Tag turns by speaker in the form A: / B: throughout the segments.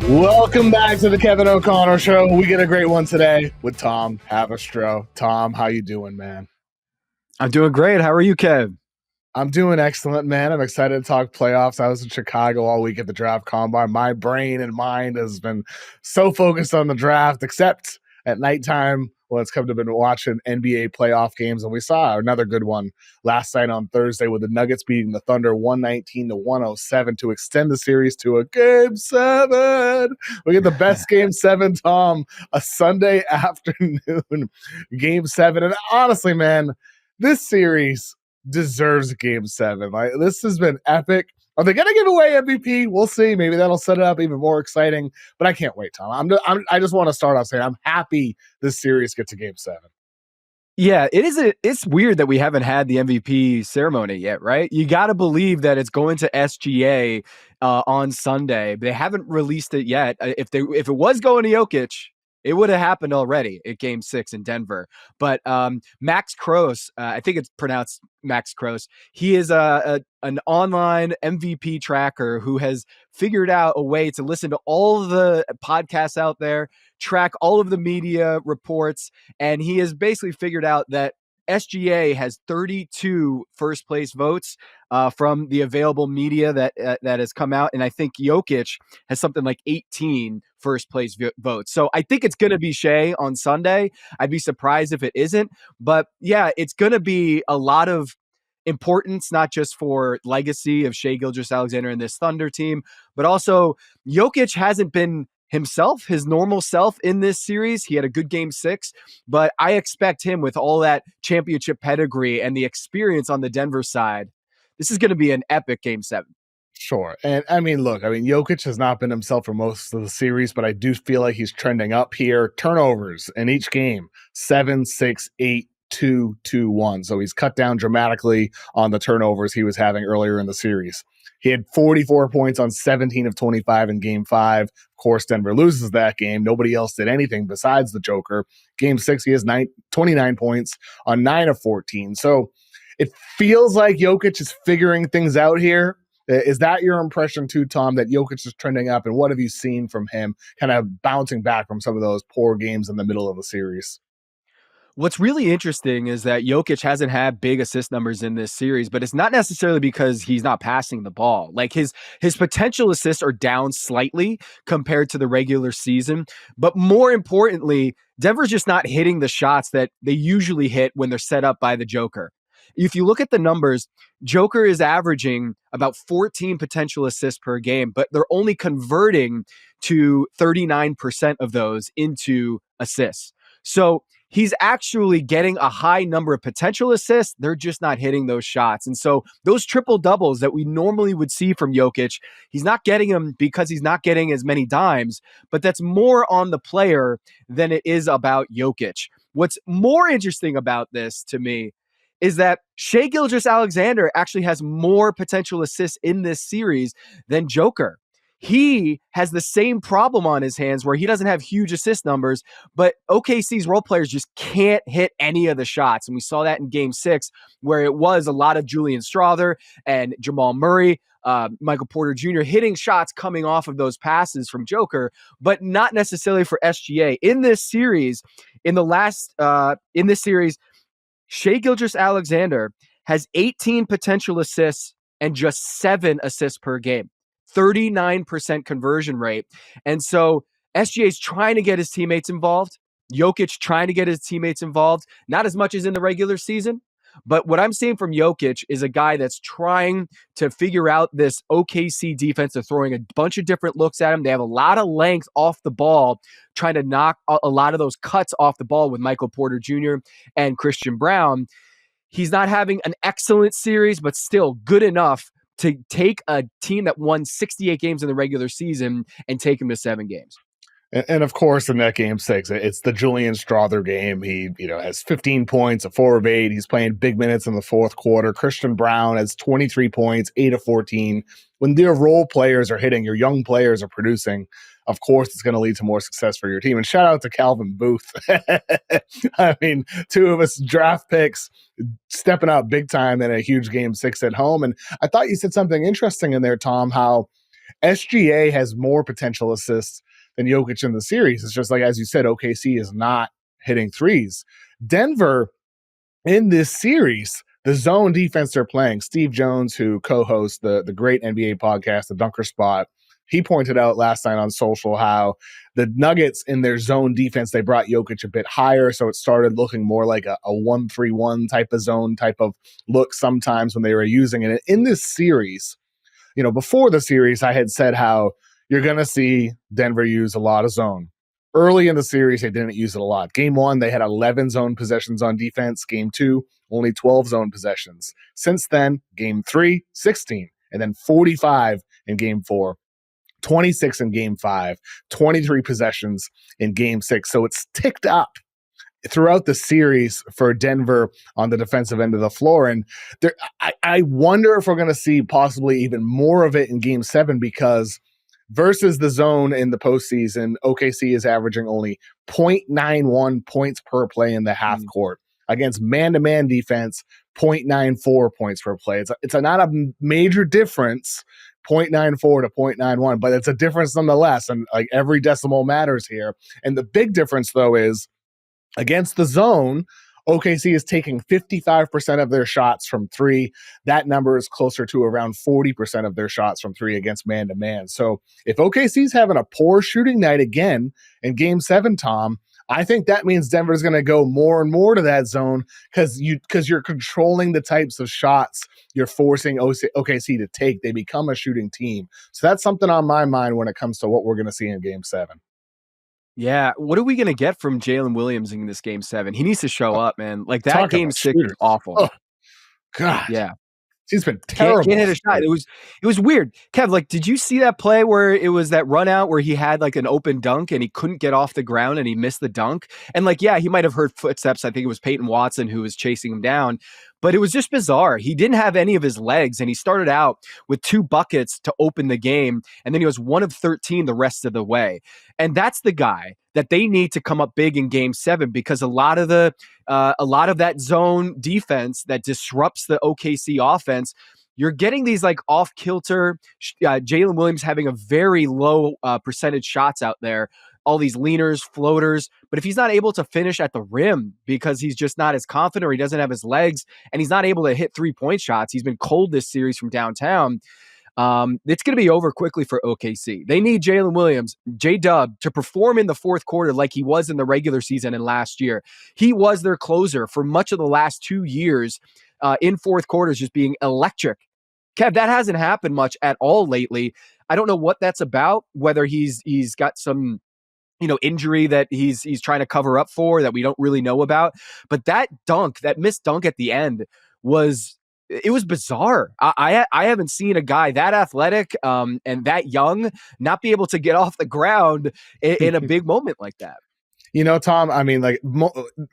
A: Welcome back to the Kevin O'Connor Show. We get a great one today with Tom Haberstroh. Tom, how you doing, man?
B: I'm doing great. How are you, Kev?
A: I'm doing excellent, man. I'm excited to talk playoffs. I was in Chicago all week at the draft combine. My brain and mind has been so focused on the draft, except at nighttime. Well, it's come to been watching NBA playoff games, and we saw another good one last night on Thursday with the Nuggets beating the Thunder 119-107 to extend the series to a Game 7. We get the best Game 7, Tom, a Sunday afternoon Game 7. And honestly, man, this series deserves a Game 7. Like, this has been epic. Are they going to give away MVP? We'll see. Maybe that'll set it up even more exciting. But I can't wait, Tom. I just want to start off saying I'm happy this series gets to Game 7.
B: Yeah, it's weird that we haven't had the MVP ceremony yet, right? You got to believe that it's going to SGA on Sunday. They haven't released it yet. If it was going to Jokic, it would have happened already at Game 6 in Denver. But Max Kroos, I think it's pronounced Max Kroos, he is an online MVP tracker who has figured out a way to listen to all the podcasts out there, track all of the media reports, and he has basically figured out that SGA has 32 first place votes from the available media that has come out. And I think Jokic has something like 18 first place votes. So I think it's going to be Shea on Sunday. I'd be surprised if it isn't. But yeah, it's going to be a lot of importance, not just for legacy of Shea Gilgeous-Alexander and this Thunder team, but also Jokic hasn't been himself, his normal self in this series. He had a good Game 6, but I expect him with all that championship pedigree and the experience on the Denver side. This is going to be an epic Game 7.
A: Sure. And Jokic has not been himself for most of the series, but I do feel like he's trending up here. Turnovers in each game, 7, 6, 8, 2, 2, 1. So he's cut down dramatically on the turnovers he was having earlier in the series. He had 44 points on 17 of 25 in Game 5. Of course, Denver loses that game. Nobody else did anything besides the Joker. Game 6, he has 29 points on 9 of 14. So it feels like Jokic is figuring things out here. Is that your impression too, Tom, that Jokic is trending up? And what have you seen from him kind of bouncing back from some of those poor games in the middle of the series?
B: What's really interesting is that Jokic hasn't had big assist numbers in this series, but it's not necessarily because he's not passing the ball. Like his potential assists are down slightly compared to the regular season, but more importantly, Denver's just not hitting the shots that they usually hit when they're set up by the Joker. If you look at the numbers, Joker is averaging about 14 potential assists per game, but they're only converting to 39% of those into assists. So he's actually getting a high number of potential assists. They're just not hitting those shots. And so those triple doubles that we normally would see from Jokic, he's not getting them because he's not getting as many dimes, but that's more on the player than it is about Jokic. What's more interesting about this to me is that Shea Gilgeous-Alexander actually has more potential assists in this series than Joker. He has the same problem on his hands where he doesn't have huge assist numbers, but OKC's role players just can't hit any of the shots. And we saw that in Game 6, where it was a lot of Julian Strawther and Jamal Murray, Michael Porter Jr. hitting shots coming off of those passes from Joker, but not necessarily for SGA. In this series, Shea Gilgeous-Alexander has 18 potential assists and just 7 assists per game, 39% conversion rate. And so SGA is trying to get his teammates involved. Jokic trying to get his teammates involved, not as much as in the regular season. But what I'm seeing from Jokic is a guy that's trying to figure out this OKC defense. They're throwing a bunch of different looks at him. They have a lot of length off the ball, trying to knock a lot of those cuts off the ball with Michael Porter Jr. and Christian Brown. He's not having an excellent series, but still good enough to take a team that won 68 games in the regular season and take him to 7 games.
A: And of course, in that Game 6, it's the Julian Strawther game. He, has 15 points, a 4 of 8. He's playing big minutes in the fourth quarter. Christian Brown has 23 points, 8 of 14. When their role players are hitting, your young players are producing, of course, it's going to lead to more success for your team. And shout out to Calvin Booth. I mean, 2 of us draft picks stepping out big time in a huge Game 6 at home. And I thought you said something interesting in there, Tom, how SGA has more potential assists than Jokic in the series. It's just like, as you said, OKC is not hitting threes. Denver in this series, the zone defense they're playing, Steve Jones, who co-hosts the great NBA podcast, The Dunker Spot, he pointed out last night on social how the Nuggets in their zone defense, they brought Jokic a bit higher, so it started looking more like a 1-3-1 type of zone type of look sometimes when they were using it. In this series, before the series, I had said how you're going to see Denver use a lot of zone. Early in the series, they didn't use it a lot. Game 1, they had 11 zone possessions on defense. Game 2, only 12 zone possessions. Since then, Game 3, 16, and then 45 in Game 4, 26 in Game 5, 23 possessions in Game 6. So it's ticked up throughout the series for Denver on the defensive end of the floor. And I wonder if we're going to see possibly even more of it in Game 7, because versus the zone in the postseason, OKC is averaging only 0.91 points per play in the half court. Against man-to-man defense, 0.94 points per play. It's not a major difference, 0.94 to 0.91, but it's a difference nonetheless. And like every decimal matters here. And the big difference, though, is against the zone, OKC is taking 55% of their shots from three. That number is closer to around 40% of their shots from three against man-to-man. So if OKC's having a poor shooting night again in Game 7, Tom, I think that means Denver's going to go more and more to that zone because you're controlling the types of shots you're forcing OKC to take. They become a shooting team. So that's something on my mind when it comes to what we're going to see in Game 7.
B: Yeah, what are we gonna get from Jalen Williams in this Game 7? He needs to show up, man. Like that Game 6 was awful.
A: Oh, God.
B: Yeah.
A: He's been terrible.
B: Can't hit a shot. It was weird. Kev, like, did you see that play where it was that run out where he had like an open dunk and he couldn't get off the ground and he missed the dunk? And like, yeah, he might have heard footsteps. I think it was Peyton Watson who was chasing him down, but it was just bizarre. He didn't have any of his legs and he started out with 2 buckets to open the game. And then he was 1 of 13 the rest of the way. And that's the guy that they need to come up big in Game 7, because a lot of that zone defense that disrupts the OKC offense, you're getting these like off kilter. Jalen Williams having a very low percentage shots out there, all these leaners, floaters. But if he's not able to finish at the rim because he's just not as confident or he doesn't have his legs and he's not able to hit 3-point shots, he's been cold this series from downtown. It's going to be over quickly for OKC. They need Jalen Williams, J-Dub, to perform in the fourth quarter like he was in the regular season and last year. He was their closer for much of the last 2 years in fourth quarters, just being electric. Kev, that hasn't happened much at all lately. I don't know what that's about, whether he's got some injury that he's trying to cover up for that we don't really know about. But that missed dunk at the end was bizarre. I haven't seen a guy that athletic and that young not be able to get off the ground in a big moment like that.
A: Tom, I mean, like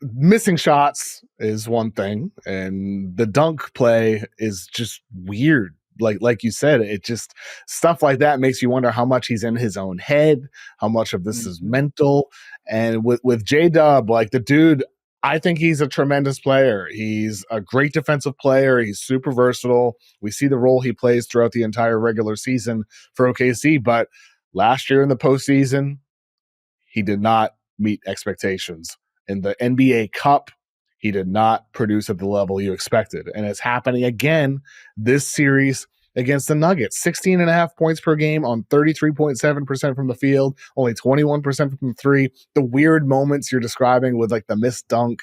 A: missing shots is one thing, and the dunk play is just weird. Like you said, it just stuff like that makes you wonder how much he's in his own head, how much of this is mental. And with J-Dub, like the dude, I think he's a tremendous player. He's a great defensive player. He's super versatile. We see the role he plays throughout the entire regular season for OKC. But last year in the postseason, he did not meet expectations. In the NBA Cup, he did not produce at the level you expected. And it's happening again this series against the Nuggets. 16.5 points per game on 33.7% from the field, only 21% from three. The weird moments you're describing with like the missed dunk.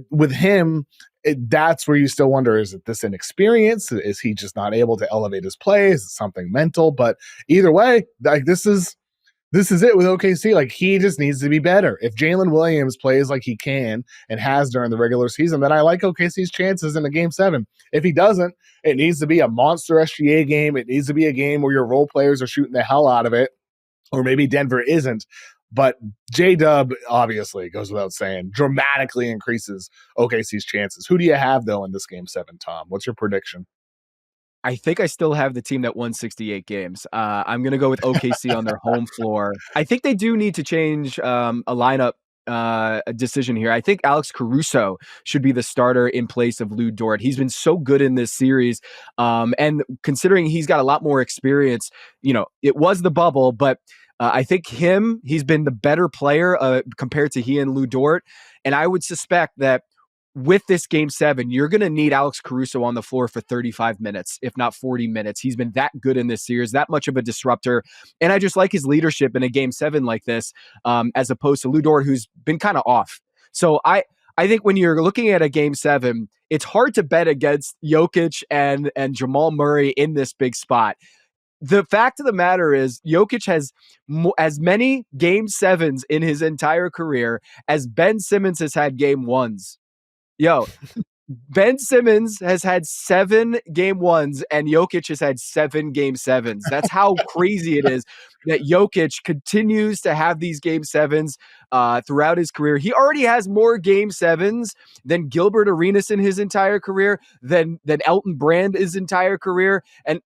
A: With him, that's where you still wonder, is it this inexperience? Is he just not able to elevate his play? Is it something mental? But either way, like this is it with OKC. Like he just needs to be better. If Jalen Williams plays like he can and has during the regular season, then I like OKC's chances in the Game 7. If he doesn't, it needs to be a monster SGA game. It needs to be a game where your role players are shooting the hell out of it, or maybe Denver isn't. But J-Dub, obviously, goes without saying, dramatically increases OKC's chances. Who do you have, though, in this Game 7, Tom? What's your prediction?
B: I think I still have the team that won 68 games. I'm going to go with OKC on their home floor. I think they do need to change a lineup decision here. I think Alex Caruso should be the starter in place of Lou Dort. He's been so good in this series. And considering he's got a lot more experience, it was the bubble, but I think he's been the better player compared to he and Lou Dort. And I would suspect that with this game 7, you're going to need Alex Caruso on the floor for 35 minutes, if not 40 minutes. He's been that good in this series, that much of a disruptor. And I just like his leadership in a game 7 like this, as opposed to Lou Dort, who's been kind of off. So I think when you're looking at a game 7, it's hard to bet against Jokic and Jamal Murray in this big spot. The fact of the matter is Jokic has as many game 7s in his entire career as Ben Simmons has had game 1s. Yo, Ben Simmons has had 7 game 1s and Jokic has had 7 game 7s. That's how crazy it is that Jokic continues to have these game 7s throughout his career. He already has more game 7s than Gilbert Arenas in his entire career, than Elton Brand his entire career. And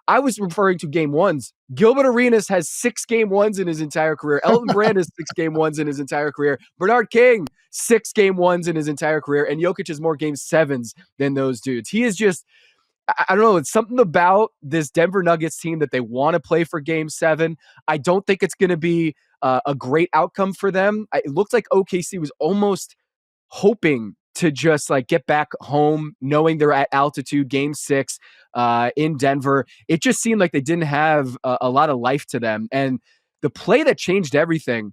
B: I was referring to game 1s. Gilbert Arenas has 6 game 1s in his entire career. Elton Brand has 6 game 1s in his entire career. Bernard King, 6 game 1s in his entire career. And Jokic has more game 7s than those dudes. He is just, I don't know, it's something about this Denver Nuggets team that they want to play for game 7. I don't think it's going to be a great outcome for them. It looked like OKC was almost hoping to just like get back home, knowing they're at altitude, game 6 in Denver. It just seemed like they didn't have a lot of life to them. And the play that changed everything,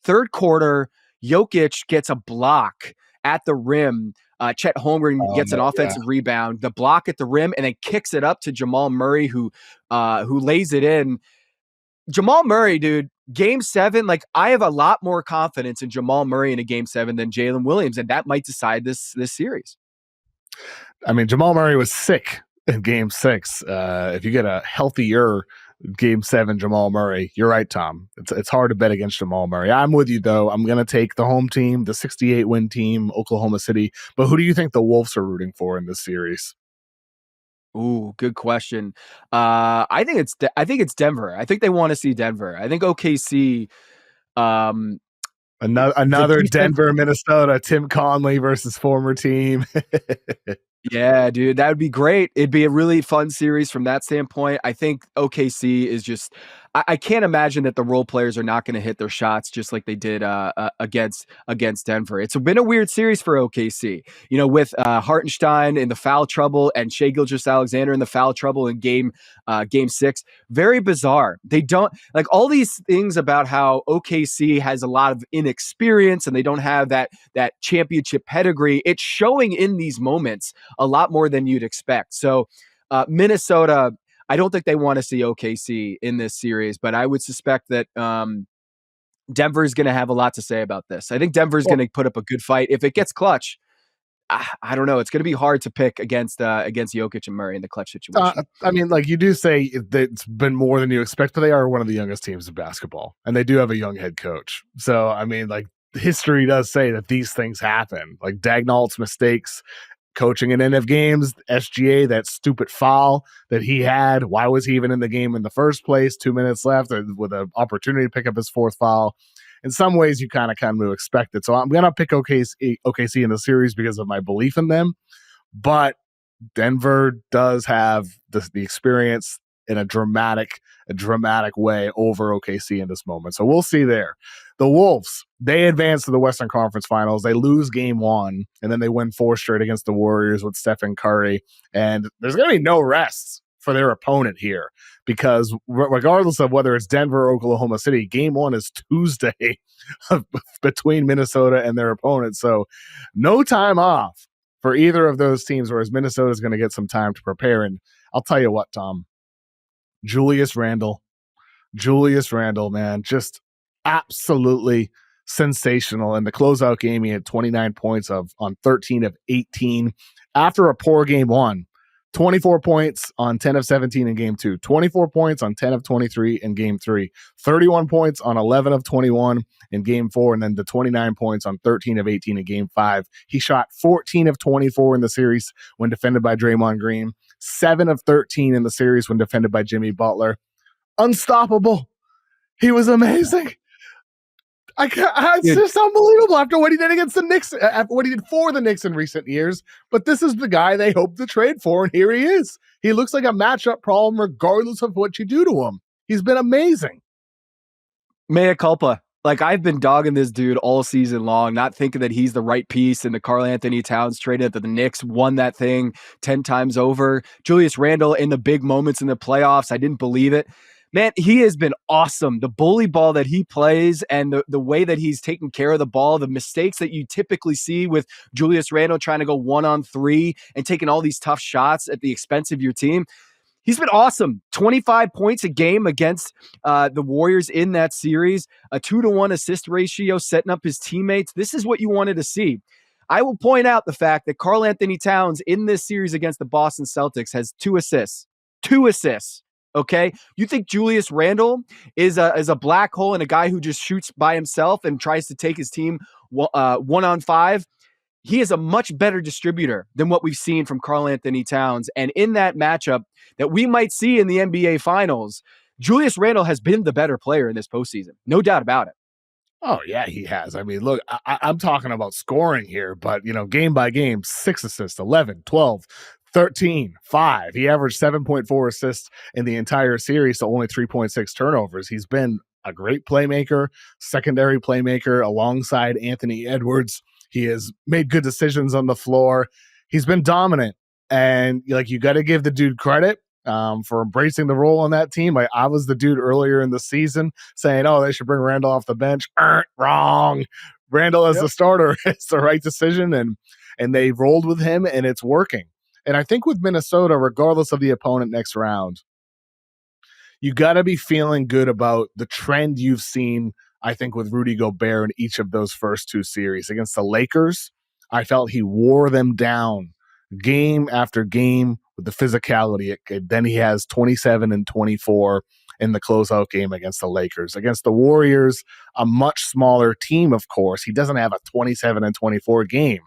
B: third quarter, Jokic gets a block at the rim. Chet Holmgren gets an offensive rebound, the block at the rim, and then kicks it up to Jamal Murray, who lays it in. Jamal Murray, dude, game 7, like I have a lot more confidence in Jamal Murray in a game 7 than Jalen Williams, and that might decide this series.
A: I mean, Jamal Murray was sick in game 6. If you get a healthier game 7 Jamal Murray, you're right, Tom. It's hard to bet against Jamal Murray. I'm with you, though. I'm going to take the home team, the 68-win team, Oklahoma City. But who do you think the Wolves are rooting for in this series?
B: Ooh, good question. I think it's Denver. I think they want to see Denver. I think OKC.
A: Another Denver, Minnesota, Tim Conley versus former team.
B: Yeah, dude, that would be great. It'd be a really fun series from that standpoint. I think OKC is just, I can't imagine that the role players are not going to hit their shots just like they did against Denver. It's been a weird series for OKC, with Hartenstein in the foul trouble and Shai Gilgeous-Alexander in the foul trouble in game 6. Very bizarre. They don't like all these things about how OKC has a lot of inexperience and they don't have that championship pedigree. It's showing in these moments a lot more than you'd expect. So Minnesota, I don't think they want to see OKC in this series, but I would suspect that Denver is going to have a lot to say about this. I think Denver is going to put up a good fight. If it gets clutch, I don't know. It's going to be hard to pick against Jokic and Murray in the clutch situation.
A: I mean, like you do say that it's been more than you expect, but they are one of the youngest teams in basketball, and they do have a young head coach. So, I mean, like history does say that these things happen. Like Dagnall's mistakes coaching in end of games, SGA, that stupid foul that he had. Why was he even in the game in the first place? 2 minutes left with an opportunity to pick up his 4th foul. In some ways, you kind of expect it. So I'm going to pick OKC in the series because of my belief in them. But Denver does have the experience in a dramatic way over OKC in this moment. So we'll see there. The Wolves, they advance to the Western Conference Finals. They lose game 1, and then they win 4 straight against the Warriors with Stephen Curry. And there's going to be no rest for their opponent here because regardless of whether it's Denver or Oklahoma City, game 1 is Tuesday between Minnesota and their opponent. So no time off for either of those teams, whereas Minnesota is going to get some time to prepare. And I'll tell you what, Tom, Julius Randle, man, just absolutely sensational. In the closeout game, he had 29 points on 13 of 18 after a poor game 1. 24 points on 10 of 17 in game 2, 24 points on 10 of 23 in game 3, 31 points on 11 of 21 in game 4, and then the 29 points on 13 of 18 in game 5. He shot 14 of 24 in the series when defended by Draymond Green, 7 of 13 in the series when defended by Jimmy Butler. Unstoppable. He was amazing. It's just unbelievable after what he did against the Knicks, after what he did for the Knicks in recent years. But this is the guy they hope to trade for, and here he is. He looks like a matchup problem regardless of what you do to him. He's been amazing.
B: Mea culpa. Like, I've been dogging this dude all season long, not thinking that he's the right piece, and the Karl Anthony Towns trade that the Knicks won that thing 10 times over. Julius Randle in the big moments in the playoffs, I didn't believe it. Man, he has been awesome. The bully ball that he plays and the way that he's taking care of the ball, the mistakes that you typically see with Julius Randle trying to go 1-on-3 and taking all these tough shots at the expense of your team. He's been awesome. 25 points a game against the Warriors in that series, a 2-to-1 assist ratio, setting up his teammates. This is what you wanted to see. I will point out the fact that Karl Anthony Towns in this series against the Boston Celtics has 2 assists. 2 assists. Okay, you think Julius Randle is a black hole and a guy who just shoots by himself and tries to take his team 1-on-5? He is a much better distributor than what we've seen from Karl Anthony Towns. And in that matchup that we might see in the NBA Finals, Julius Randle has been the better player in this postseason. No doubt about it.
A: Oh, yeah, he has. I mean, look, I'm talking about scoring here, but, game by game, 6 assists, 11, 12, 13, 5. He averaged 7.4 assists in the entire series, so only 3.6 turnovers. He's been a great playmaker, secondary playmaker alongside Anthony Edwards. He has made good decisions on the floor. He's been dominant, and you got to give the dude credit for embracing the role on that team. I was the dude earlier in the season saying, "Oh, they should bring Randle off the bench." Wrong. Randle as the starter is the right decision, and they rolled with him, and it's working. And I think with Minnesota, regardless of the opponent next round, you got to be feeling good about the trend you've seen, I think, with Rudy Gobert in each of those first 2 series. Against the Lakers, I felt he wore them down game after game with the physicality. Then he has 27 and 24 in the closeout game against the Lakers. Against the Warriors, a much smaller team, of course, he doesn't have a 27 and 24 game.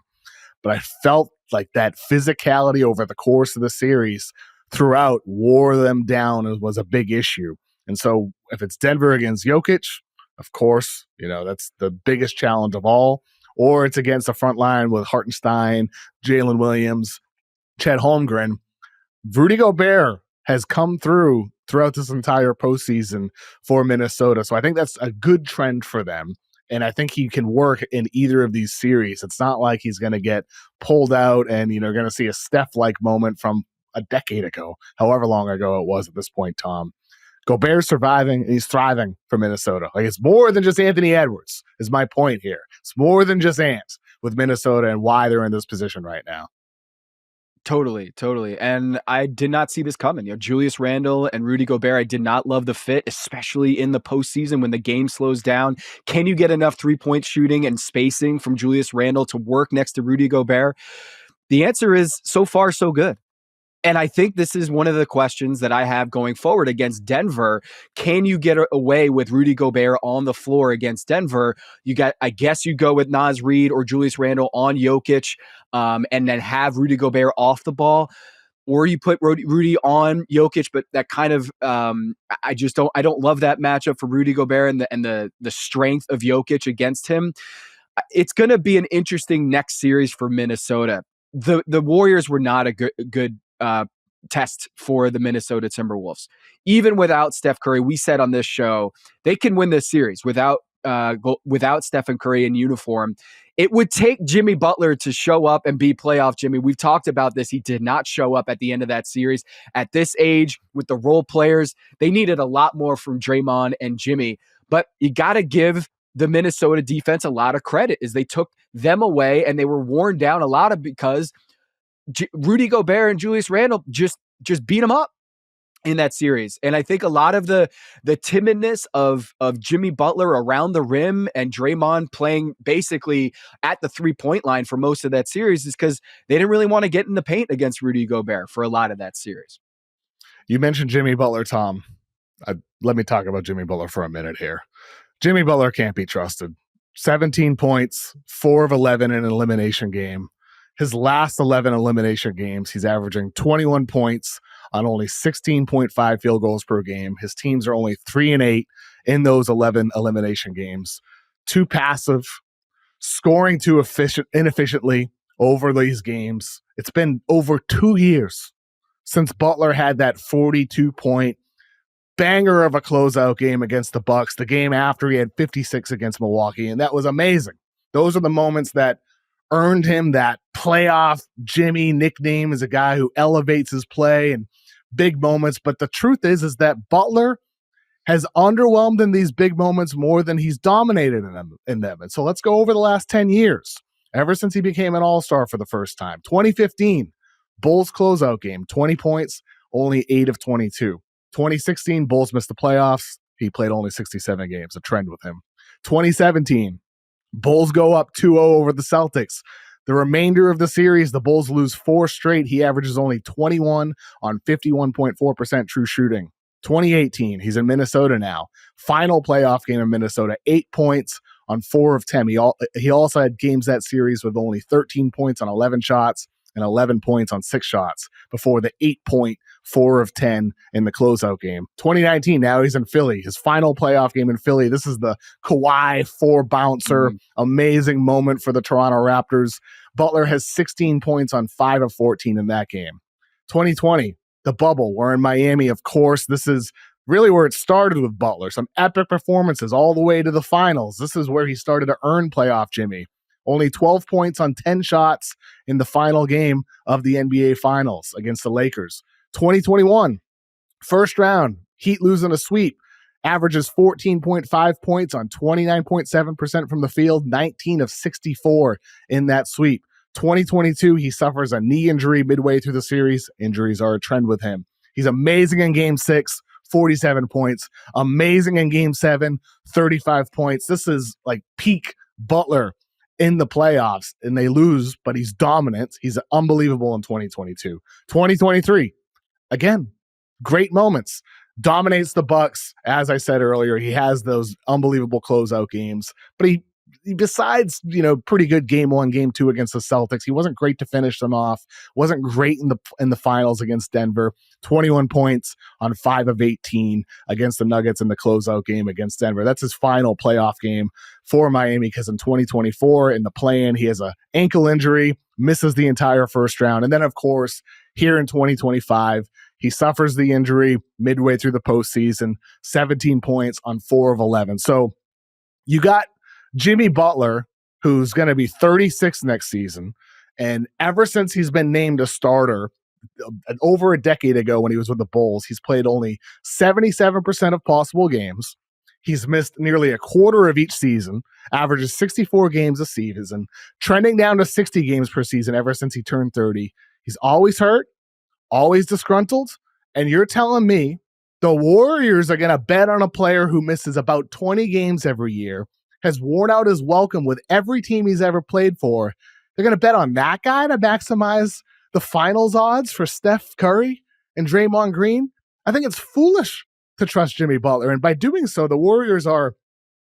A: But I felt like that physicality over the course of the series throughout wore them down and was a big issue. And so if it's Denver against Jokic, of course, that's the biggest challenge of all. Or it's against the front line with Hartenstein, Jalen Williams, Chet Holmgren. Rudy Gobert has come throughout this entire postseason for Minnesota. So I think that's a good trend for them. And I think he can work in either of these series. It's not like he's going to get pulled out and, going to see a Steph-like moment from a decade ago, however long ago it was at this point, Tom. Gobert's surviving and he's thriving for Minnesota. It's more than just Anthony Edwards is my point here. It's more than just Ant with Minnesota and why they're in this position right now.
B: Totally. And I did not see this coming. Julius Randle and Rudy Gobert, I did not love the fit, especially in the postseason when the game slows down. Can you get enough 3-point shooting and spacing from Julius Randle to work next to Rudy Gobert? The answer is so far, so good. And I think this is one of the questions that I have going forward against Denver. Can you get away with Rudy Gobert on the floor against Denver? I guess you go with Naz Reid or Julius Randle on Jokic, and then have Rudy Gobert off the ball. Or you put Rudy on Jokic, but that kind of I don't love that matchup for Rudy Gobert and the strength of Jokic against him. It's going to be an interesting next series for Minnesota. The Warriors were not a good test for the Minnesota Timberwolves. Even without Steph Curry, we said on this show, they can win this series without Stephen Curry in uniform. It would take Jimmy Butler to show up and be playoff Jimmy. We've talked about this. He did not show up at the end of that series. At this age, with the role players, they needed a lot more from Draymond and Jimmy. But you got to give the Minnesota defense a lot of credit, as they took them away and they were worn down a lot because Rudy Gobert and Julius Randle just beat them up in that series. And I think a lot of the timidness of Jimmy Butler around the rim and Draymond playing basically at the 3-point line for most of that series is because they didn't really want to get in the paint against Rudy Gobert for a lot of that series.
A: You mentioned Jimmy Butler, Tom. Let me talk about Jimmy Butler for a minute here. Jimmy Butler can't be trusted. 17 points, 4 of 11 in an elimination game. His last 11 elimination games, he's averaging 21 points on only 16.5 field goals per game. His teams are only 3-8 in those 11 elimination games. too passive, scoring too inefficiently over these games. It's been over 2 years since Butler had that 42-point banger of a closeout game against the Bucks, the game after he had 56 against Milwaukee, and that was amazing. Those are the moments that earned him that playoff Jimmy nickname as a guy who elevates his play and big moments. But the truth is that Butler has underwhelmed in these big moments more than he's dominated in them. And so let's go over the last 10 years, ever since he became an all-star for the first time. 2015, Bulls closeout game, 20 points, only 8 of 22. 2016, Bulls missed the playoffs. He played only 67 games, a trend with him. 2017, Bulls go up 2-0 over the Celtics. The remainder of the series, the Bulls lose 4 straight. He averages only 21 on 51.4% true shooting. 2018, he's in Minnesota now. Final playoff game in Minnesota, 8 points on 4 of 10. He also had games that series with only 13 points on 11 shots and 11 points on 6 shots before the 8-point 4 of 10 in the closeout game. 2019, now he's in Philly. His final playoff game in Philly. This is the Kawhi 4-bouncer. Amazing moment for the Toronto Raptors. Butler has 16 points on 5 of 14 in that game. 2020, the bubble. We're in Miami, of course. This is really where it started with Butler. Some epic performances all the way to the finals. This is where he started to earn playoff Jimmy. Only 12 points on 10 shots in the final game of the NBA Finals against the Lakers. 2021, first round, Heat losing a sweep. Averages 14.5 points on 29.7% from the field, 19 of 64 in that sweep. 2022, he suffers a knee injury midway through the series. Injuries are a trend with him. He's amazing in Game 6, 47 points. Amazing in Game 7, 35 points. This is like peak Butler in the playoffs, and they lose, but he's dominant. He's unbelievable in 2022. 2023, again, great moments. Dominates the Bucks. As I said earlier, he has those unbelievable closeout games, but he besides, pretty good game 1, game 2 against the Celtics, he wasn't great to finish them off. Wasn't great in the finals against Denver. 21 points on 5 of 18 against the Nuggets in the closeout game against Denver. That's his final playoff game for Miami, because in 2024 in the play-in, he has an ankle injury, misses the entire first round. And then, of course, here in 2025, he suffers the injury midway through the postseason, 17 points on 4 of 11. So you got Jimmy Butler, who's going to be 36 next season. And ever since he's been named a starter over a decade ago when he was with the Bulls, he's played only 77% of possible games. He's missed nearly a quarter of each season, averages 64 games a season, trending down to 60 games per season ever since he turned 30. He's always hurt, always disgruntled. And you're telling me the Warriors are going to bet on a player who misses about 20 games every year, has worn out his welcome with every team he's ever played for. They're going to bet on that guy to maximize the finals odds for Steph Curry and Draymond Green? I think it's foolish to trust Jimmy Butler. And by doing so, the Warriors are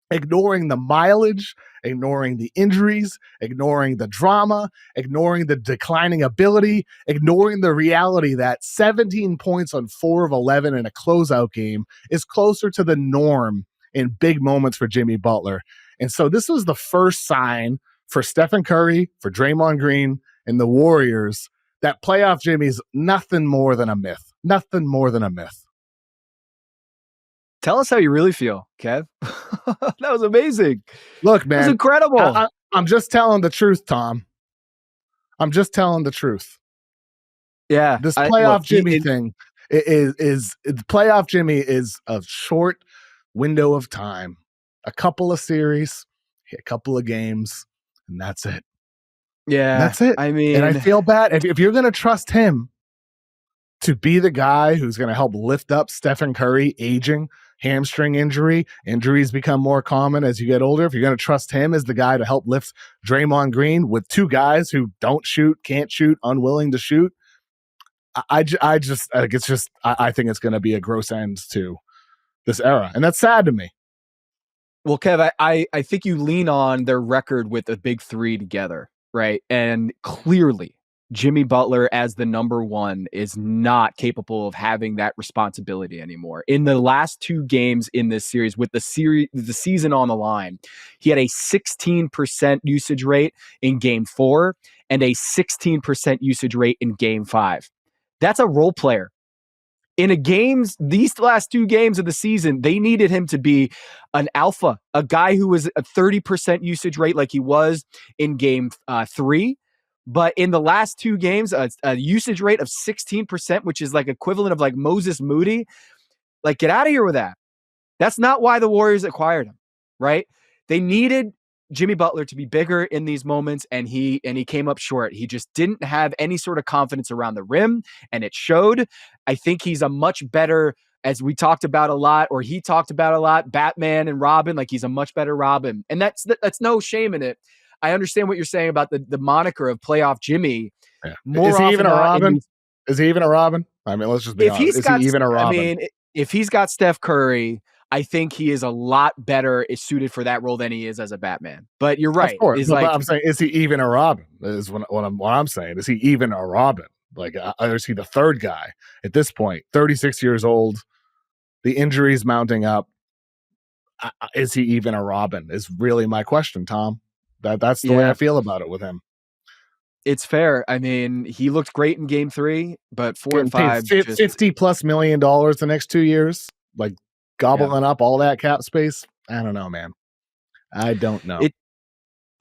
A: ignoring the mileage, ignoring the injuries, ignoring the drama, ignoring the declining ability, ignoring the reality that 17 points on 4 of 11 in a closeout game is closer to the norm in big moments for Jimmy Butler. And so this was the first sign for Stephen Curry, for Draymond Green, and the Warriors that playoff Jimmy's nothing more than a myth. Nothing more than a myth.
B: Tell us how you really feel, Kev. That was amazing.
A: Look, man.
B: It was incredible.
A: I'm just telling the truth, Tom. I'm just telling the truth.
B: Yeah.
A: This playoff Jimmy thing is playoff Jimmy is a short window of time. A couple of series, a couple of games, and that's it.
B: Yeah.
A: That's it.
B: I mean,
A: and I feel bad. If you're going to trust him to be the guy who's going to help lift up Stephen Curry, aging, hamstring injuries become more common as you get older. If you're going to trust him as the guy to help lift Draymond Green with 2 guys who don't shoot, can't shoot, unwilling to shoot, I think it's going to be a gross end to this era. And that's sad to me.
B: Well, Kev, I think you lean on their record with a big 3 together, right? And clearly Jimmy Butler as the number one is not capable of having that responsibility anymore. In the last 2 games in this series, with the season on the line, he had a 16% usage rate in game 4 and a 16% usage rate in game 5. That's a role player. These last 2 games of the season, they needed him to be an alpha, a guy who was a 30% usage rate like he was in game 3. But in the last 2 games, a usage rate of 16%, which is like equivalent of like Moses Moody. Like, get out of here with that. That's not why the Warriors acquired him, right? They needed Jimmy Butler to be bigger in these moments, and he came up short. He just didn't have any sort of confidence around the rim, and it showed. I think he's a much better, as we talked about a lot, or he talked about a lot, Batman and Robin. Like, he's a much better Robin, and that's no shame in it. I understand what you're saying about the moniker of Playoff Jimmy.
A: Yeah. Is he even a Robin? Is he even a Robin? I mean, let's just be honest. Is he even a Robin?
B: I mean, if he's got Steph Curry, I think he is a lot better suited for that role than he is as a Batman. But you're right.
A: Of course. But I'm saying, is he even a Robin? Is what I'm saying. Is he even a Robin? Like, is he the third guy at this point? 36 years old. The injuries mounting up. Is he even a Robin? Is really my question, Tom. That's the way I feel about it with him.
B: It's fair. I mean, he looked great in game 3, but 4 and 5.
A: $50+ million the next 2 years. Like, gobbling up all that cap space. I don't know, man. I don't know.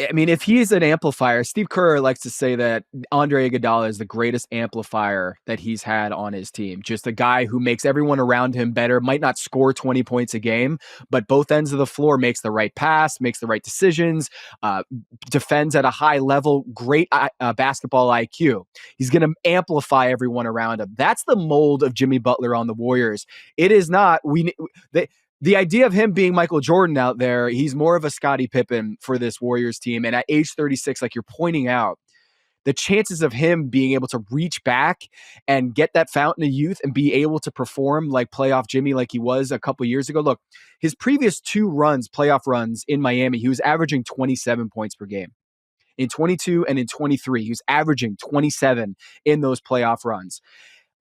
B: I mean, if he's an amplifier, Steve Kerr likes to say that Andre Iguodala is the greatest amplifier that he's had on his team. Just a guy who makes everyone around him better, might not score 20 points a game, but both ends of the floor, makes the right pass, makes the right decisions, defends at a high level, great basketball IQ. He's going to amplify everyone around him. That's the mold of Jimmy Butler on the Warriors. It is not, the idea of him being Michael Jordan out there, he's more of a Scottie Pippen for this Warriors team. And at age 36, like you're pointing out, the chances of him being able to reach back and get that fountain of youth and be able to perform like playoff Jimmy like he was a couple years ago. Look, his previous 2 playoff runs in Miami, he was averaging 27 points per game. In 22 and in 23, he was averaging 27 in those playoff runs.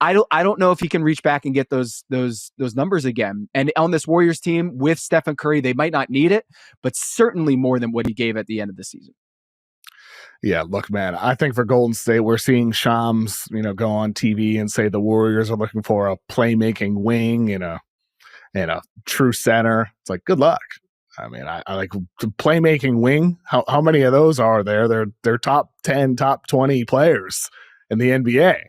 B: I don't know if he can reach back and get those numbers again. And on this Warriors team with Stephen Curry, they might not need it, but certainly more than what he gave at the end of the season.
A: Yeah, look, man, I think for Golden State, we're seeing Shams, go on TV and say the Warriors are looking for a playmaking wing and a true center. It's like, good luck. I mean, I like the playmaking wing. How many of those are there? They're top 10, top 20 players in the NBA.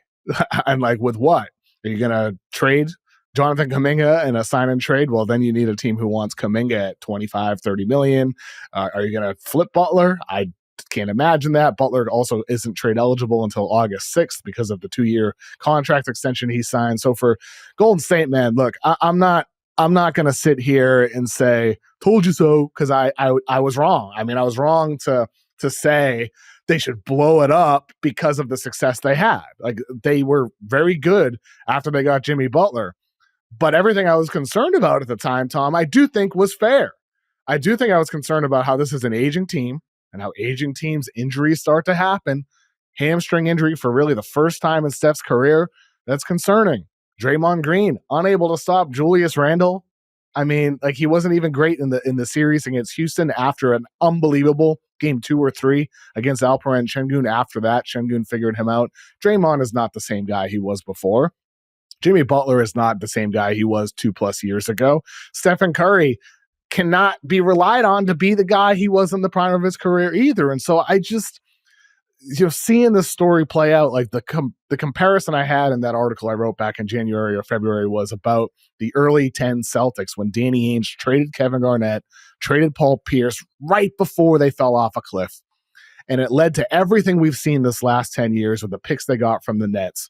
A: And like, with what? Are you going to trade Jonathan Kuminga in a sign and trade? Well, then you need a team who wants Kuminga at 25, 30 million. Are you going to flip Butler? I can't imagine that. Butler also isn't trade eligible until August 6th because of the 2-year contract extension he signed. So for Golden State, man, look, I'm not going to sit here and say, told you so, because I was wrong. I mean, I was wrong to say they should blow it up because of the success they had. Like, they were very good after they got Jimmy Butler. But everything I was concerned about at the time, Tom, I do think was fair. I do think I was concerned about how this is an aging team and how aging teams' injuries start to happen. Hamstring injury for really the first time in Steph's career. That's concerning. Draymond Green, unable to stop Julius Randle. I mean, like, he wasn't even great in the series against Houston after an unbelievable game 2 or 3 against Alperen Şengün. After that, Şengün figured him out. Draymond is not the same guy he was before. Jimmy Butler is not the same guy he was 2+ years ago. Stephen Curry cannot be relied on to be the guy he was in the prime of his career either. And so I just, seeing this story play out, like the comparison I had in that article I wrote back in January or February was about the early 10 Celtics when Danny Ainge traded Kevin Garnett, traded Paul Pierce right before they fell off a cliff. And it led to everything we've seen this last 10 years with the picks they got from the Nets.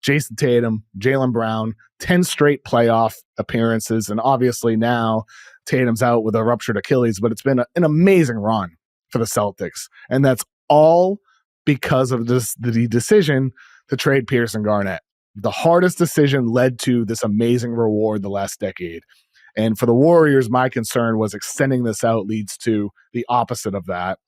A: Jason Tatum, Jaylen Brown, 10 straight playoff appearances. And obviously now Tatum's out with a ruptured Achilles, but it's been an amazing run for the Celtics. And that's all because of the decision to trade Pierce and Garnett. The hardest decision led to this amazing reward the last decade. And for the Warriors, my concern was extending this out leads to the opposite of that.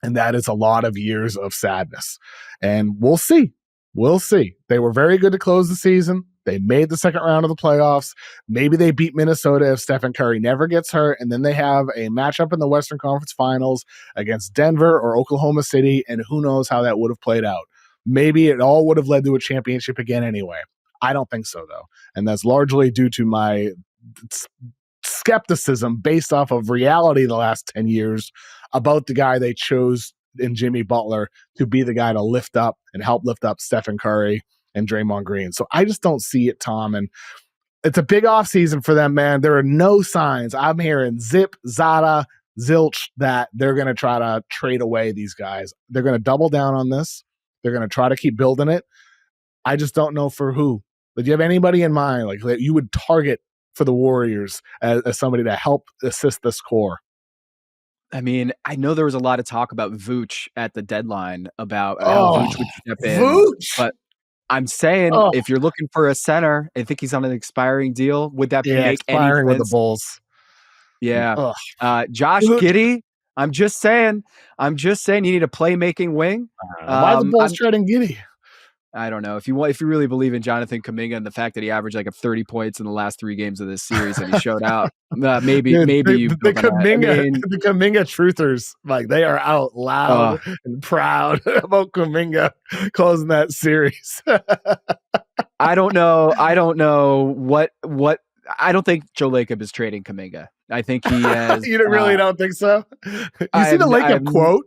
A: And that is a lot of years of sadness. And we'll see. We'll see. They were very good to close the season. They made the second round of the playoffs. Maybe they beat Minnesota if Stephen Curry never gets hurt. And then they have a matchup in the Western Conference Finals against Denver or Oklahoma City. And who knows how that would have played out. Maybe it all would have led to a championship again anyway. I don't think so, though. And that's largely due to my skepticism based off of reality the last 10 years about the guy they chose in Jimmy Butler to be the guy to lift up and help lift up Stephen Curry and Draymond Green. So I just don't see it, Tom. And it's a big offseason for them, man. There are no signs. I'm hearing zip, zada, zilch that they're going to try to trade away these guys. They're going to double down on this. They're going to try to keep building it. I just don't know for who. But do you have anybody in mind like that you would target for the Warriors as somebody to help assist this core?
B: I mean, I know there was a lot of talk about Vooch at the deadline about how Vooch would step in. But I'm saying if you're looking for a center, I think he's on an expiring deal. Would that make any
A: expiring
B: sense?
A: With the Bulls?
B: Yeah. Josh Giddey, I'm just saying you need a playmaking wing.
A: Why the Bulls trading Giddey?
B: I don't know. If you really believe in Jonathan Kuminga and the fact that he averaged like 30 points in the last 3 games of this series and he showed out, maybe
A: the
B: Kuminga,
A: the Kuminga truthers, like they are out loud and proud about Kuminga closing that series.
B: I don't know what I don't think Joe Lacob is trading Kuminga. I think he has.
A: You really don't think so? You see the Lacob quote?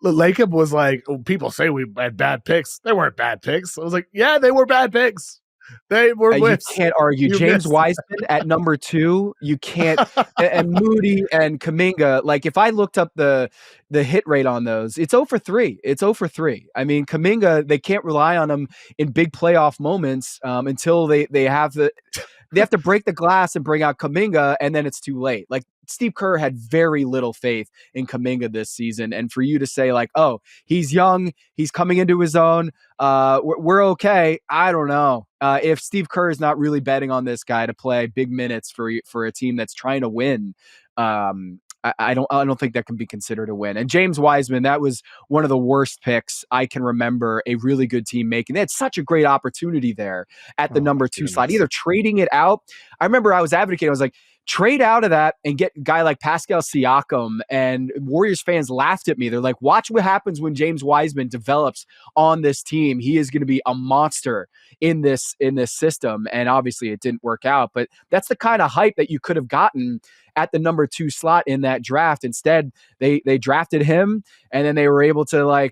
A: Lacob was like, people say we had bad picks. They weren't bad picks. I was like, yeah, they were bad picks. They were
B: You can't argue. James Wiseman at number 2. You can't. And Moody and Kuminga. Like, if I looked up the hit rate on those, it's 0 for 3. It's 0 for 3. I mean, Kuminga, they can't rely on him in big playoff moments until they have to break the glass and bring out Kuminga, and then it's too late. Like, Steve Kerr had very little faith in Kuminga this season. And for you to say like, oh, he's young, he's coming into his own, we're okay. I don't know. If Steve Kerr is not really betting on this guy to play big minutes for a team that's trying to win, I don't think that can be considered a win. And James Wiseman, that was one of the worst picks I can remember a really good team making. They had such a great opportunity there at the number 2 slot, either trading it out. I remember I was advocating, I was like, trade out of that and get a guy like Pascal Siakam. And Warriors fans laughed at me. They're like, watch what happens when James Wiseman develops on this team. He is going to be a monster in this system. And obviously it didn't work out, but that's the kind of hype that you could have gotten at the number 2 slot in that draft. Instead, they drafted him, and then they were able to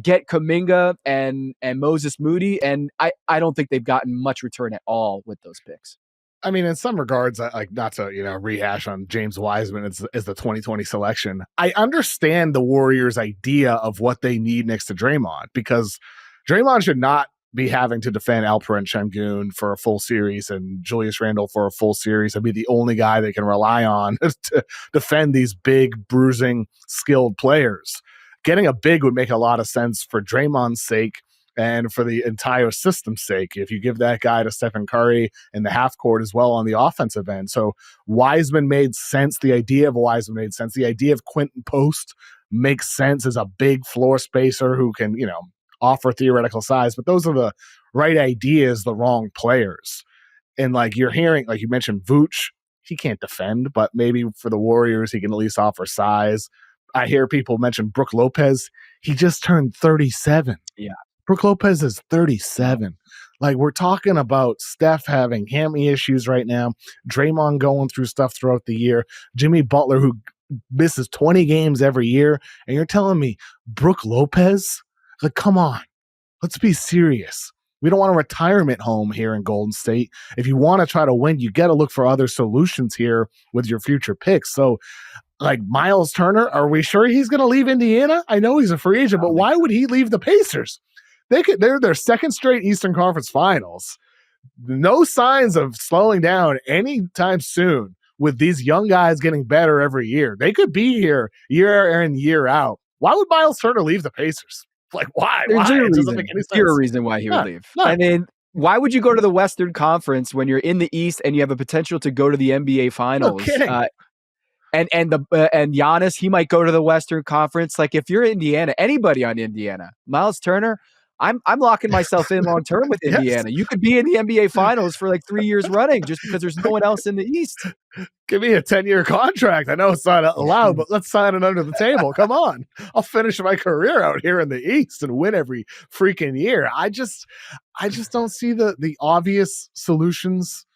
B: get Kuminga and Moses Moody. And I don't think they've gotten much return at all with those picks.
A: I mean, in some regards, like not to rehash on James Wiseman as the 2020 selection. I understand the Warriors' idea of what they need next to Draymond, because Draymond should not be having to defend Alperen Şengün for a full series and Julius Randle for a full series and be the only guy they can rely on to defend these big, bruising, skilled players. Getting a big would make a lot of sense for Draymond's sake and for the entire system's sake, if you give that guy to Stephen Curry in the half court as well on the offensive end. So Wiseman made sense. The idea of Wiseman made sense. The idea of Quentin Post makes sense as a big floor spacer who can, offer theoretical size. But those are the right ideas, the wrong players. And like you're hearing, like you mentioned, Vooch, he can't defend, but maybe for the Warriors, he can at least offer size. I hear people mention Brook Lopez. He just turned 37.
B: Yeah.
A: Brook Lopez is 37. Like, we're talking about Steph having hammy issues right now, Draymond going through stuff throughout the year, Jimmy Butler, who misses 20 games every year, and you're telling me Brook Lopez? Like, come on. Let's be serious. We don't want a retirement home here in Golden State. If you want to try to win, you got to look for other solutions here with your future picks. So, like Miles Turner, are we sure he's going to leave Indiana? I know he's a free agent, but why would he leave the Pacers? They're their second straight Eastern Conference Finals. No signs of slowing down anytime soon with these young guys getting better every year. They could be here year in, year out. Why would Miles Turner leave the Pacers? Like, why?
B: There's
A: why?
B: It
A: doesn't make any sense.
B: Zero reason why he would leave. I mean, why would you go to the Western Conference when you're in the East and you have a potential to go to the NBA Finals?
A: No kidding.
B: and Giannis, he might go to the Western Conference. Like if you're Indiana, anybody on Indiana, Miles Turner, I'm locking myself in long term with
A: Yes.
B: Indiana. You could be in the NBA Finals for like 3 years running just because there's no one else in the East.
A: Give me a 10-year contract. I know it's not allowed, but let's sign it under the table. Come on. I'll finish my career out here in the East and win every freaking year. I just don't see the obvious solutions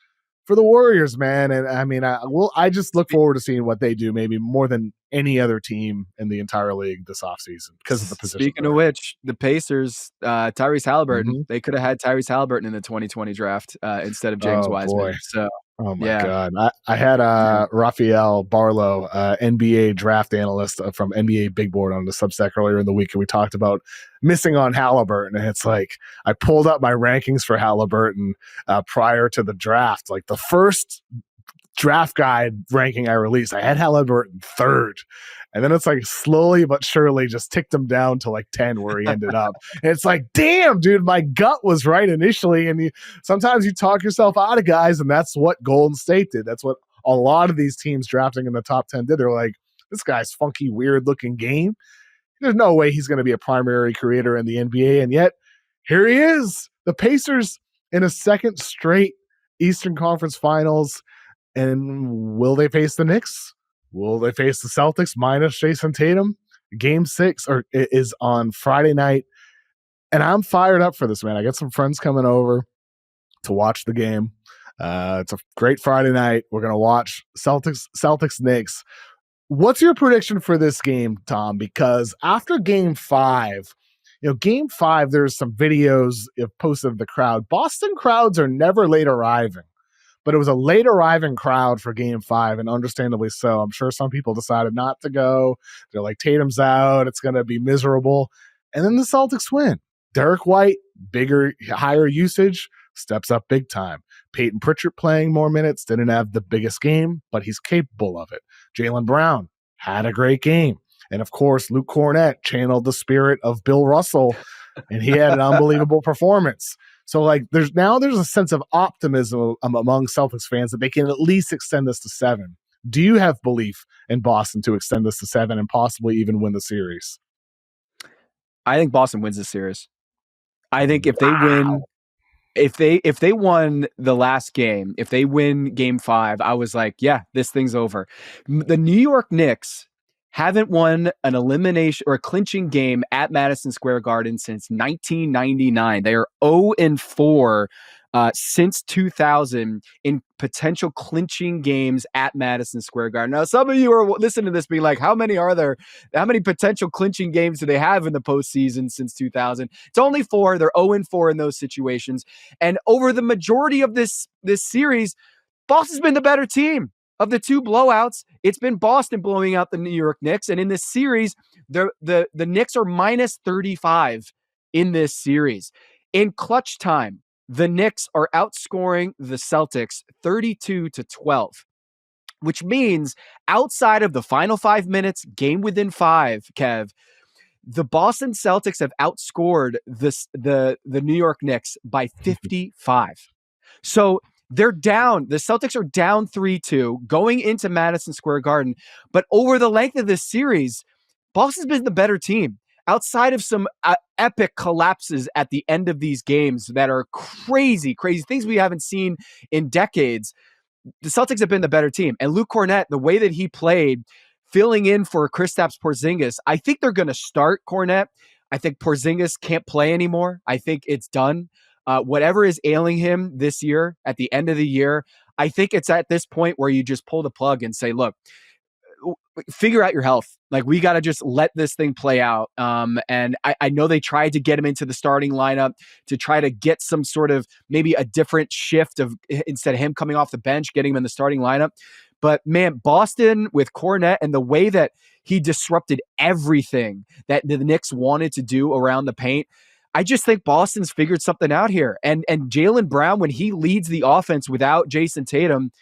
A: for the Warriors, man. And I mean, I just look forward to seeing what they do, maybe more than any other team in the entire league this offseason because of the position.
B: Speaking of which, the Pacers, Tyrese Halliburton,
A: Mm-hmm.
B: they could have had Tyrese Halliburton in the 2020 draft instead of James Wiseman.
A: Boy.
B: So,
A: oh my God. I had Raphael Barlow, NBA draft analyst from NBA Big Board on the Substack earlier in the week, and we talked about missing on Halliburton. And it's like I pulled up my rankings for Halliburton prior to the draft. Like the first draft guide ranking I released, I had Halliburton third. And then it's like slowly but surely just ticked him down to like 10 where he ended up. And it's like, damn, dude, my gut was right initially. And sometimes you talk yourself out of guys, and that's what Golden State did. That's what a lot of these teams drafting in the top 10 did. They're like, this guy's funky, weird looking game. There's no way he's going to be a primary creator in the NBA. And yet here he is, the Pacers in a second straight Eastern Conference Finals. And will they face the Knicks? Will they face the Celtics minus Jason Tatum? Game 6 is on Friday night. And I'm fired up for this, man. I got some friends coming over to watch the game. It's a great Friday night. We're going to watch Celtics Knicks. What's your prediction for this game, Tom? Because after game 5, game 5, there's some videos posted of the crowd. Boston crowds are never late arriving. But it was a late arriving crowd for game 5, and understandably so. I'm sure some people decided not to go. They're like, Tatum's out. It's going to be miserable. And then the Celtics win. Derek White, higher usage, steps up big time. Peyton Pritchard playing more minutes, didn't have the biggest game, but he's capable of it. Jaylen Brown had a great game. And of course, Luke Cornett channeled the spirit of Bill Russell, and he had an unbelievable performance. So like there's a sense of optimism among Celtics fans that they can at least extend this to 7. Do you have belief in Boston to extend this to 7 and possibly even win the series?
B: I think Boston wins the series. I think if they win, if they won the last game, if they win game 5, I was like, yeah, this thing's over. The New York Knicks haven't won an elimination or a clinching game at Madison Square Garden since 1999. They are 0-4 since 2000 in potential clinching games at Madison Square Garden. Now, some of you are listening to this being like, how many are there? How many potential clinching games do they have in the postseason since 2000? It's only 4. They're 0-4 in those situations. And over the majority of this series, Boston's been the better team. Of the 2 blowouts, it's been Boston blowing out the New York Knicks. And in this series, the Knicks are minus 35 in this series. In clutch time, the Knicks are outscoring the Celtics 32-12, which means outside of the final 5 minutes, game within 5, Kev, the Boston Celtics have outscored the New York Knicks by 55. So they're down. The Celtics are down 3-2 going into Madison Square Garden. But over the length of this series, Boston's been the better team. Outside of some epic collapses at the end of these games that are crazy things we haven't seen in decades, the Celtics have been the better team. And Luke Cornett, the way that he played, filling in for Kristaps Porzingis, I think they're going to start Cornett. I think Porzingis can't play anymore. I think it's done. Whatever is ailing him this year, at the end of the year, I think it's at this point where you just pull the plug and say, look, figure out your health. Like, we got to just let this thing play out. And I know they tried to get him into the starting lineup to try to get some sort of maybe a different shift of, instead of him coming off the bench, getting him in the starting lineup. But man, Boston with Cornett and the way that he disrupted everything that the Knicks wanted to do around the paint, I just think Boston's figured something out here. And Jaylen Brown, when he leads the offense without Jason Tatum,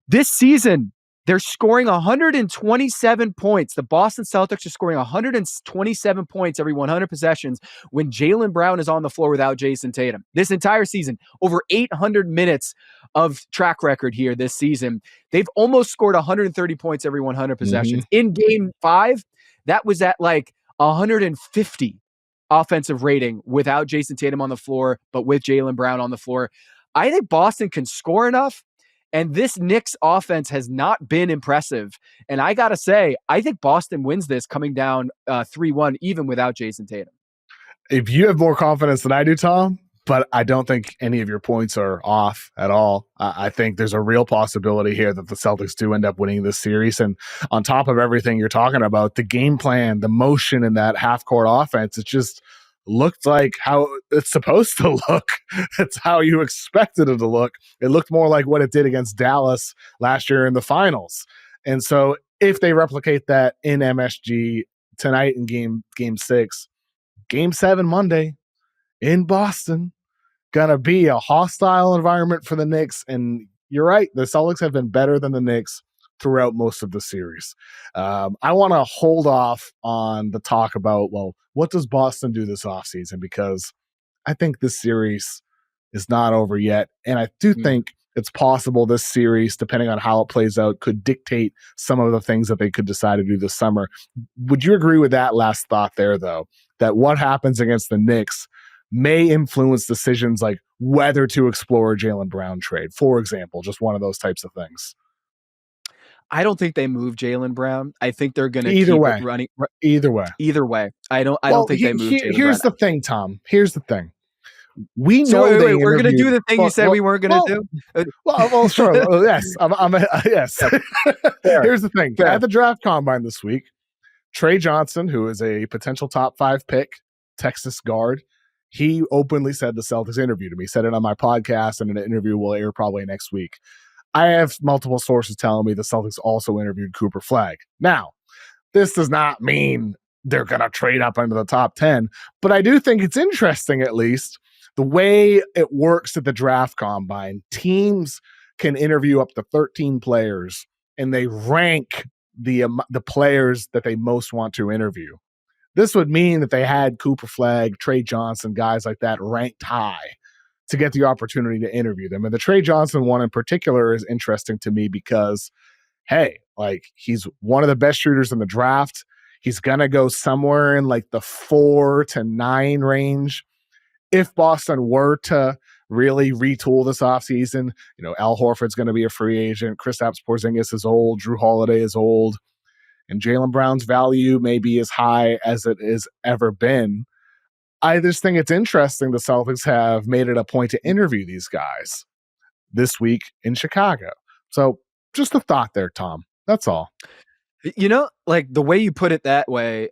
B: this season, They're scoring 127 points. The Boston Celtics are scoring 127 points every 100 possessions when Jaylen Brown is on the floor without Jason Tatum. This entire season, over 800 minutes of track record here this season. They've almost scored 130 points every 100 possessions. In game 5, that was at like 150 offensive rating without Jason Tatum on the floor, but with Jaylen Brown on the floor. I think Boston can score enough. And this Knicks offense has not been impressive. And I got to say, I think Boston wins this coming down 3-1, even without Jason Tatum.
A: If you have more confidence than I do, Tom, but I don't think any of your points are off at all. I think there's a real possibility here that the Celtics do end up winning this series. And on top of everything you're talking about, the game plan, the motion in that half-court offense, it just looked like how it's supposed to look. It's how you expected it to look. It looked more like what it did against Dallas last year in the finals. And so if they replicate that in MSG tonight in game 6, game 7 Monday in Boston, gonna be a hostile environment for the Knicks. And you're right, the Celtics have been better than the Knicks throughout most of the series. I want to hold off on the talk about, well, what does Boston do this offseason? Because I think this series is not over yet. And I do think it's possible this series, depending on how it plays out, could dictate some of the things that they could decide to do this summer. Would you agree with that last thought there, though, that what happens against the Knicks may influence decisions like whether to explore a Jaylen Brown trade, for example, just one of those types of things?
B: I don't think they move Jaylen Brown. I think they're going to
A: keep
B: it running.
A: Either way.
B: I don't think they move Jaylen Brown.
A: Here's the thing, Tom. Here's the thing. We know
B: we're going to do the thing you said we weren't going to do?
A: Well, sure. Yes. Yes. Here's the thing. At the draft combine this week, Trey Johnson, who is a potential top 5 pick, Texas guard, he openly said the Celtics interviewed him. He said it on my podcast, and an interview will air probably next week. I have multiple sources telling me the Celtics also interviewed Cooper Flagg. Now, this does not mean they're going to trade up into the top 10, but I do think it's interesting, at least, the way it works at the draft combine. Teams can interview up to 13 players, and they rank the players that they most want to interview. This would mean that they had Cooper Flagg, Trey Johnson, guys like that ranked high to get the opportunity to interview them. And the Trey Johnson one in particular is interesting to me because, hey, like, he's one of the best shooters in the draft. He's going to go somewhere in like the 4 to 9 range. If Boston were to really retool this offseason, Al Horford's going to be a free agent. Kristaps Porzingis is old. Drew Holiday is old. And Jaylen Brown's value may be as high as it has ever been. I just think it's interesting the Celtics have made it a point to interview these guys this week in Chicago. So just a thought there, Tom. That's all.
B: Like the way you put it that way,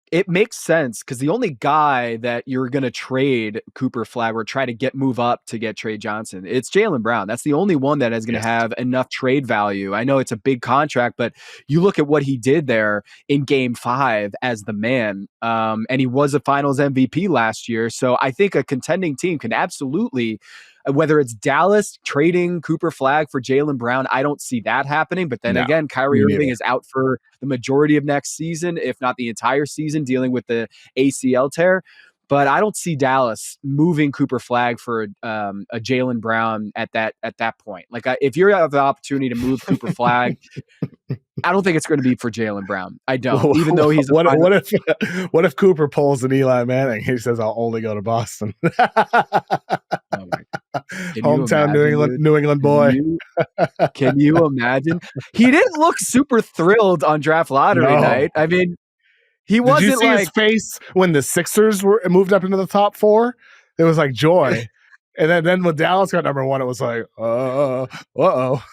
B: it makes sense because the only guy that you're going to trade Cooper Flagg or try to move up to get Trey Johnson, it's Jaylen Brown. That's the only one that is going to have enough trade value. I know it's a big contract, but you look at what he did there in game 5 as the man, and he was a finals MVP last year. So I think a contending team can absolutely, whether it's Dallas trading Cooper Flagg for Jaylen Brown, I don't see that happening. But then again, Kyrie Irving is out for the majority of next season, if not the entire season, dealing with the ACL tear. But I don't see Dallas moving Cooper Flagg for a Jaylen Brown at that point. Like, if you have the opportunity to move Cooper Flagg, I don't think it's going to be for Jaylen Brown. I don't. Even though he's
A: what if Cooper pulls an Eli Manning? He says, "I'll only go to Boston."
B: Oh my God.
A: Hometown New England boy.
B: Can you imagine? He didn't look super thrilled on draft lottery night. I mean, he wasn't.
A: Did you see his face when the Sixers were moved up into the top 4? It was like joy. And then when Dallas got number 1, it was like, uh-oh.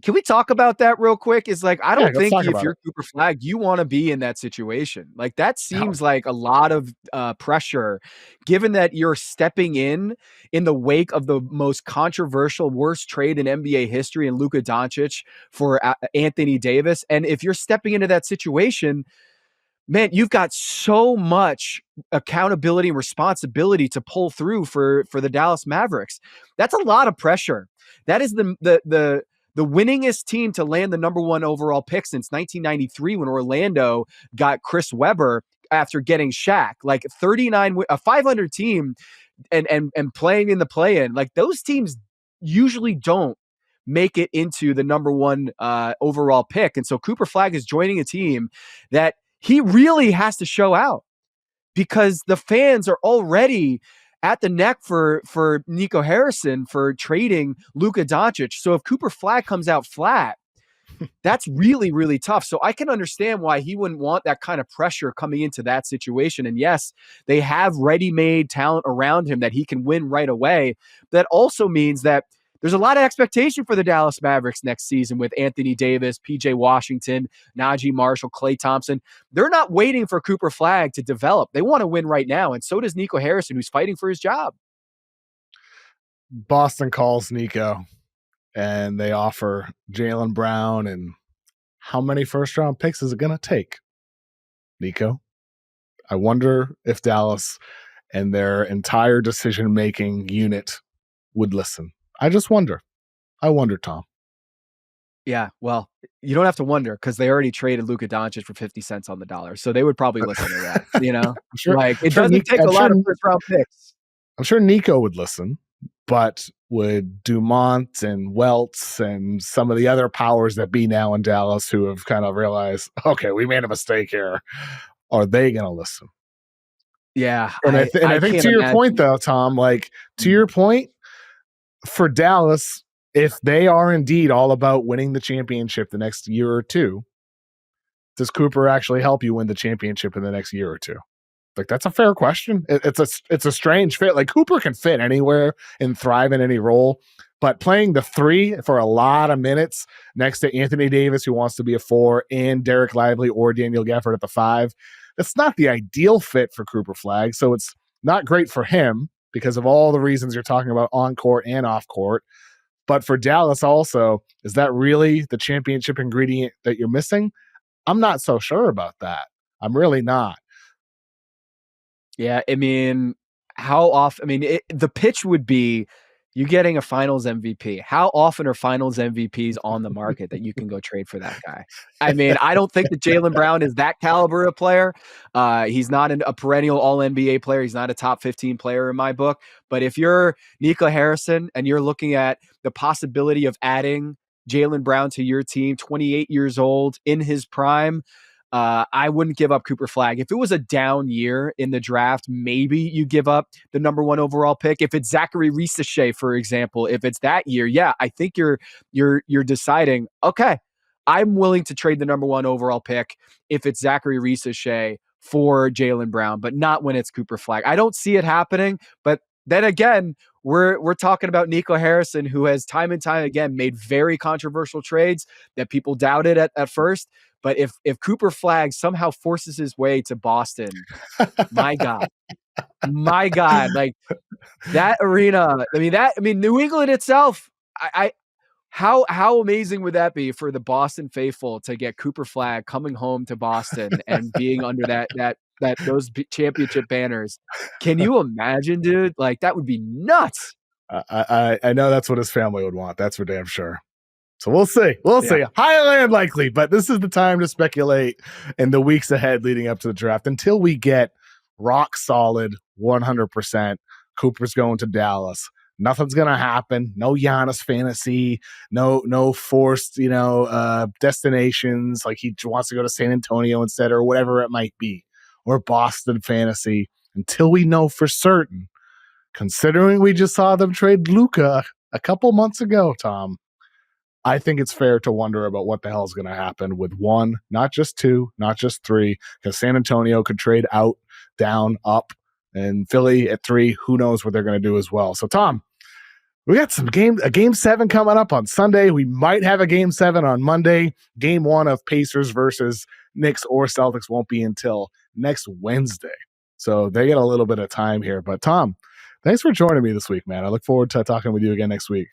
B: Can we talk about that real quick? It's like, I don't think if you're Cooper Flagg, you want to be in that situation. Like, that seems like a lot of pressure, given that you're stepping in the wake of the most controversial, worst trade in NBA history in Luka Doncic for Anthony Davis. And if you're stepping into that situation, man, you've got so much accountability and responsibility to pull through for the Dallas Mavericks. That's a lot of pressure. That is the the winningest team to land the number one overall pick since 1993 when Orlando got Chris Webber after getting Shaq. Like 39, a 500 team and playing in the play-in. Like those teams usually don't make it into the number one overall pick. And so Cooper Flagg is joining a team that he really has to show out because the fans are already at the neck for Nico Harrison for trading Luka Doncic. So if Cooper Flagg comes out flat, that's really, really tough. So I can understand why he wouldn't want that kind of pressure coming into that situation. And yes, they have ready-made talent around him that he can win right away. That also means that there's a lot of expectation for the Dallas Mavericks next season with Anthony Davis, PJ Washington, Najee Marshall, Klay Thompson. They're not waiting for Cooper Flagg to develop. They want to win right now. And so does Nico Harrison, who's fighting for his job.
A: Boston calls Nico and they offer Jaylen Brown. And how many first-round picks is it going to take, Nico? I wonder if Dallas and their entire decision-making unit would listen. I just wonder. I wonder, Tom.
B: Yeah, well, you don't have to wonder because they already traded Luka Doncic for 50 cents on the dollar. So they would probably listen to that, you know? Like, it doesn't take a lot of first-round picks.
A: I'm sure Nico would listen, but would Dumont and Welts and some of the other powers that be now in Dallas who have kind of realized, okay, we made a mistake here, are they going to listen?
B: Yeah.
A: And I think to your point, though, Tom, like, to your point, for Dallas, if they are indeed all about winning the championship the next year or two, does Cooper actually help you win the championship in the next year or two? Like, that's a fair question. It's a strange fit. Like, Cooper can fit anywhere and thrive in any role, but playing the 3 for a lot of minutes next to Anthony Davis, who wants to be a 4, and Derek Lively or Daniel Gafford at the 5, that's not the ideal fit for Cooper Flagg. So it's not great for him because of all the reasons you're talking about on court and off court. But for Dallas also, is that really the championship ingredient that you're missing? I'm not so sure about that. I'm really not.
B: Yeah, I mean, how often? I mean, the pitch would be you getting a Finals MVP. How often are Finals MVPs on the market that you can go trade for that guy? I mean, I don't think that Jaylen Brown is that caliber of player. He's not a perennial All-NBA player. He's not a top 15 player in my book. But if you're Nico Harrison and you're looking at the possibility of adding Jaylen Brown to your team, 28 years old, in his prime, I wouldn't give up Cooper Flagg. If it was a down year in the draft, maybe you give up the number 1 overall pick. If it's Zachary Risacher, for example, if it's that year, yeah, I think you're deciding, okay, I'm willing to trade the number 1 overall pick if it's Zachary Risacher for Jaylen Brown, but not when it's Cooper Flagg. I don't see it happening, but then again, we're talking about Nico Harrison, who has time and time again made very controversial trades that people doubted at first. But if Cooper Flagg somehow forces his way to Boston, my God, like that arena. I mean, New England itself. How amazing would that be for the Boston faithful to get Cooper Flagg coming home to Boston and being under those championship banners? Can you imagine, dude? Like, that would be nuts.
A: I know that's what his family would want. That's for damn sure. So we'll see. We'll see. Highly unlikely, but this is the time to speculate in the weeks ahead leading up to the draft until we get rock solid 100%. Cooper's going to Dallas. Nothing's going to happen. No Giannis fantasy. No forced, destinations like he wants to go to San Antonio instead or whatever it might be, or Boston fantasy until we know for certain. Considering we just saw them trade Luka a couple months ago, Tom, I think it's fair to wonder about what the hell is going to happen with 1, not just 2, not just 3, because San Antonio could trade out, down, up, and Philly at 3. Who knows what they're going to do as well. So, Tom, we got a game 7 coming up on Sunday. We might have a game 7 on Monday. Game 1 of Pacers versus Knicks or Celtics won't be until next Wednesday. So they get a little bit of time here. But, Tom, thanks for joining me this week, man. I look forward to talking with you again next week.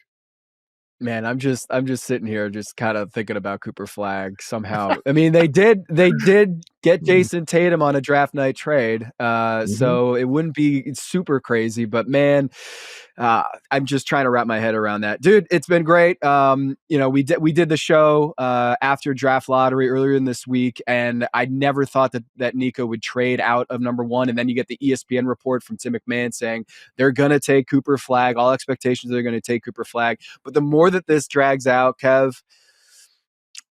B: Man, I'm just sitting here just kind of thinking about Cooper Flagg somehow. I mean, they did get Jason Tatum on a draft night trade. So it wouldn't be super crazy, but man, I'm just trying to wrap my head around that. Dude, it's been great. We did the show after draft lottery earlier in this week, and I never thought that Nico would trade out of number 1. And then you get the ESPN report from Tim McMahon saying they're going to take Cooper Flagg. All expectations are going to take Cooper Flagg. But the more that this drags out, Kev,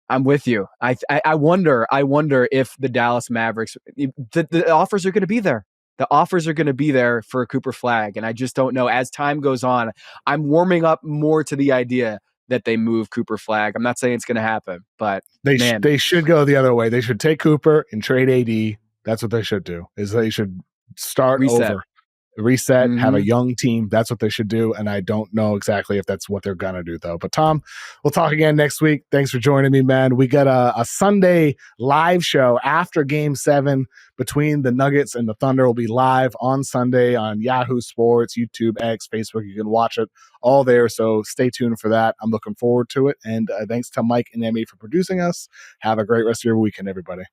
B: I'm with you. I wonder if the Dallas Mavericks, the offers are going to be there. The offers are going to be there for Cooper Flagg. And I just don't know. As time goes on, I'm warming up more to the idea that they move Cooper Flagg. I'm not saying it's going to happen, but
A: they should go the other way. They should take Cooper and trade AD. That's what they should do. Is they should start over. Reset, have a young team. That's what they should do. And I don't know exactly if that's what they're going to do, though. But Tom, we'll talk again next week. Thanks for joining me, man. We got a Sunday live show after Game 7 between the Nuggets and the Thunder. Will be live on Sunday on Yahoo Sports, YouTube, X, Facebook. You can watch it all there. So stay tuned for that. I'm looking forward to it. And thanks to Mike and Emmy for producing us. Have a great rest of your weekend, everybody.